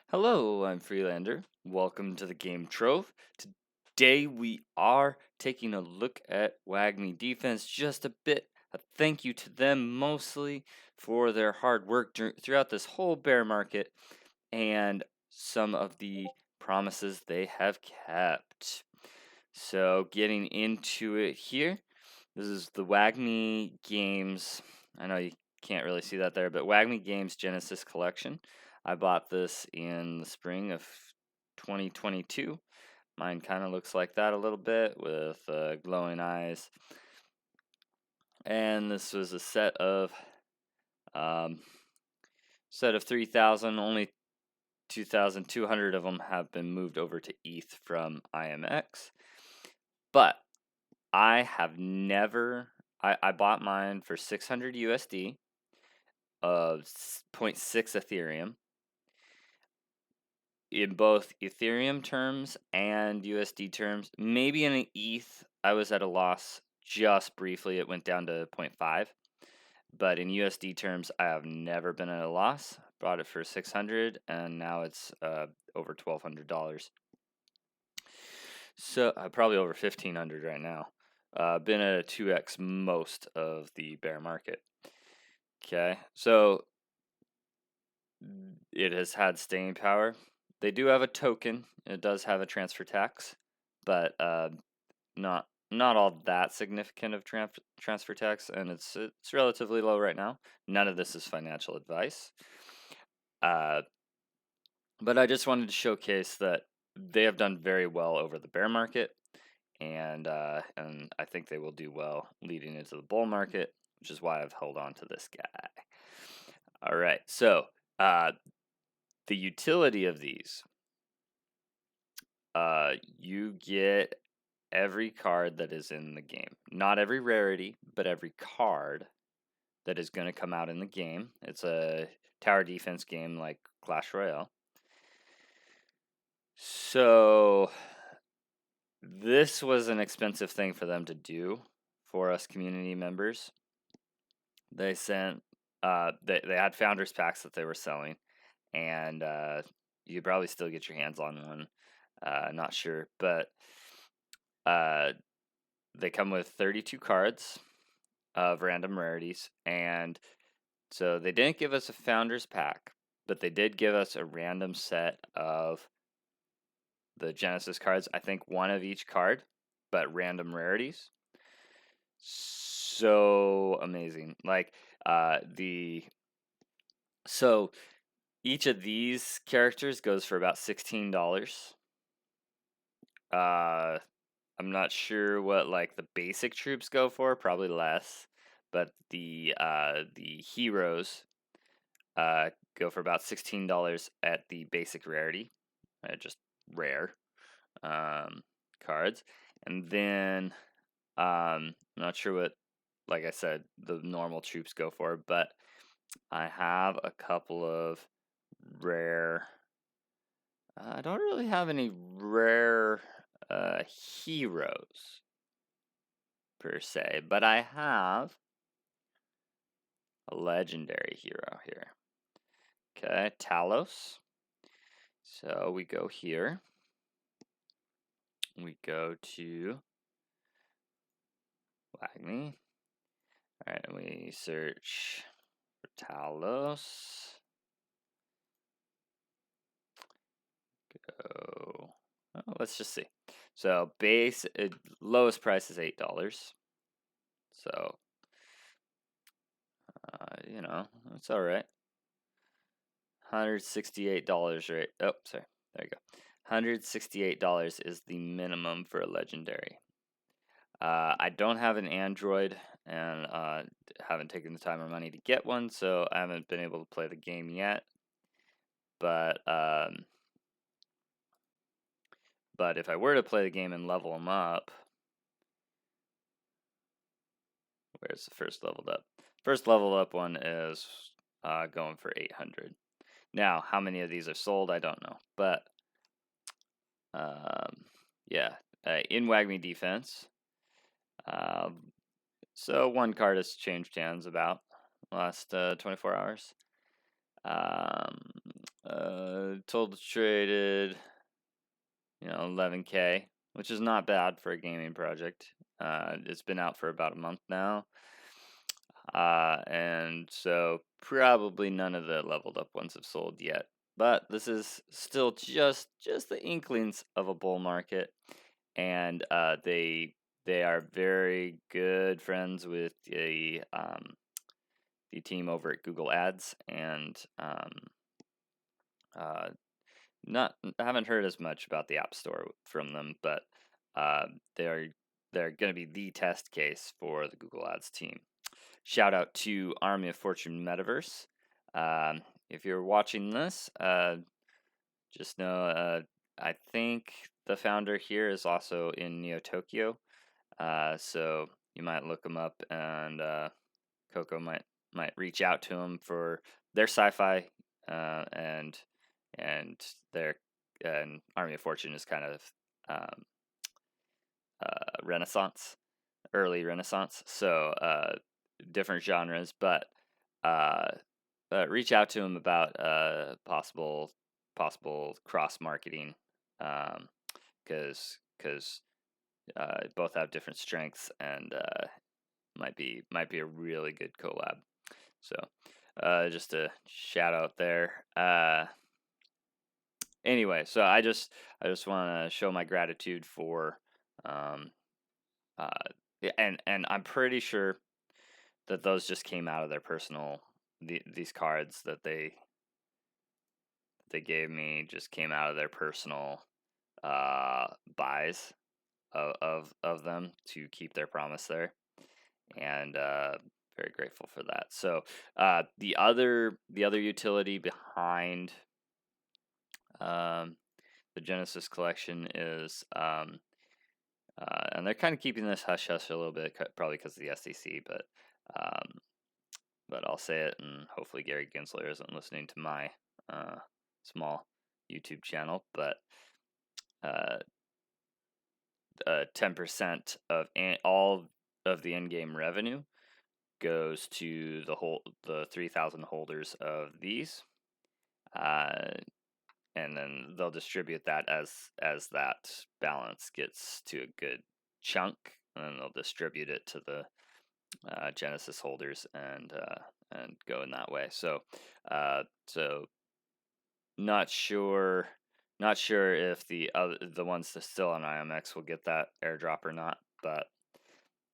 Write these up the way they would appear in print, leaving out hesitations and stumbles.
Hello, I'm Freelander. Welcome to the Game Trove. Today we are taking a look at Wagmi defense just a bit. A thank you to them mostly for their hard work throughout this whole bear market and some of the promises they have kept. So, getting into it here, this is the Wagmi Games. I know you can't really see that there, but Wagmi Games Genesis Collection. I bought this in the spring of 2022. Mine kind of looks like that a little bit with glowing eyes. And this was a um, set of 3,000. Only 2,200 of them have been moved over to ETH from IMX. But I have never. I bought mine for 600 USD of 0.6 Ethereum. In both Ethereum terms and USD terms, maybe in an ETH, I was at a loss just briefly. It went down to 0.5. But in USD terms, I have never been at a loss. Bought it for 600, and now it's over $1,200. So probably over 1,500 right now. Been at a 2x most of the bear market. Okay, so it has had staying power. They do have a token. It does have a transfer tax, but not all that significant of transfer tax, and it's relatively low right now. None of this is financial advice. But I just wanted to showcase that they have done very well over the bear market, and I think they will do well leading into the bull market, which is why I've held on to this guy. All right, so the utility of these, you get every card that is in the game. Not every rarity, but every card that is going to come out in the game. It's a tower defense game like Clash Royale. So this was an expensive thing for them to do for us community members. They sent they had founders packs that they were selling, and you could probably still get your hands on one. Not sure, but they come with 32 cards of random rarities, and so they didn't give us a founders pack, but they did give us a random set of the Genesis cards. I think one of each card, but random rarities. So amazing. Like so each of these characters goes for about $16. I'm not sure what like the basic troops go for, probably less, but the heroes go for about $16 at the basic rarity, just rare cards, and then I'm not sure what, like I said, the normal troops go for, but I have a couple of rare. I don't really have any rare heroes per se, but I have a legendary hero here. Okay, Talos. So we go here. We go to Wagmi. All right, and we search for Talos. Go. Oh, let's just see. So lowest price is $8. So it's all right. $168, right? Oh, sorry. There you go. $168 is the minimum for a legendary. I don't have an Android, and haven't taken the time or money to get one, so I haven't been able to play the game yet. But if I were to play the game and level them up, where's the first leveled up? First level up one is going for 800. Now, how many of these are sold, I don't know. But, yeah, in Wagmi defense, so one card has changed hands about the last 24 hours. total traded, 11K, which is not bad for a gaming project. It's been out for about a month now. And so probably none of the leveled up ones have sold yet. But this is still just the inklings of a bull market, and they are very good friends with the team over at Google Ads, and uh, not I haven't heard as much about the App Store from them, but they're going to be the test case for the Google Ads team. Shout out to Army of Fortune Metaverse. If you're watching this, just know I think the founder here is also in Neo Tokyo, so you might look him up, and Coco might reach out to him for their sci-fi, and their and Army of Fortune is kind of um, Renaissance, early Renaissance, so different genres, but reach out to him about possible cross marketing, because both have different strengths, and might be a really good collab. So just a shout out there. Anyway, so I just want to show my gratitude for and I'm pretty sure that those just came out of their personal, these cards that they gave me just came out of their personal buys of them to keep their promise there, and very grateful for that. So the other utility behind the Genesis collection is and they're kind of keeping this hush hush a little bit, probably because of the SEC, but I'll say it, and hopefully Gary Gensler isn't listening to my small YouTube channel, but 10% of all of the in-game revenue goes to the 3,000 holders of these, and then they'll distribute that as that balance gets to a good chunk, and then they'll distribute it to the Genesis holders, and go in that way. So not sure if the ones that's still on IMX will get that airdrop or not, but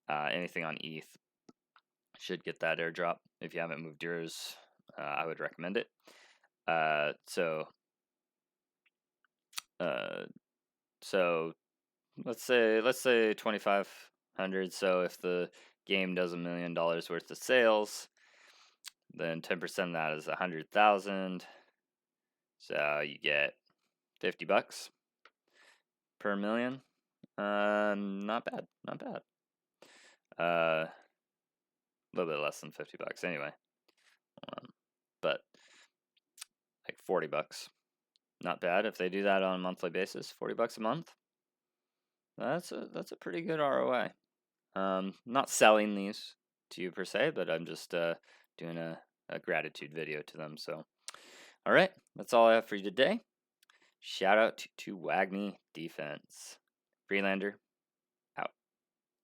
anything on ETH should get that airdrop. If you haven't moved yours, I would recommend it. So let's say 2,500. So if the game does $1 million worth of sales, then 10% of that is 100,000. So you get $50 per million. Not bad. A little bit less than $50 anyway. But like $40. Not bad if they do that on a monthly basis. $40 a month. That's a pretty good ROI. Not selling these to you per se, but I'm just doing a gratitude video to them. So, all right, that's all I have for you today. Shout out to Wagmi Defense. Freelander,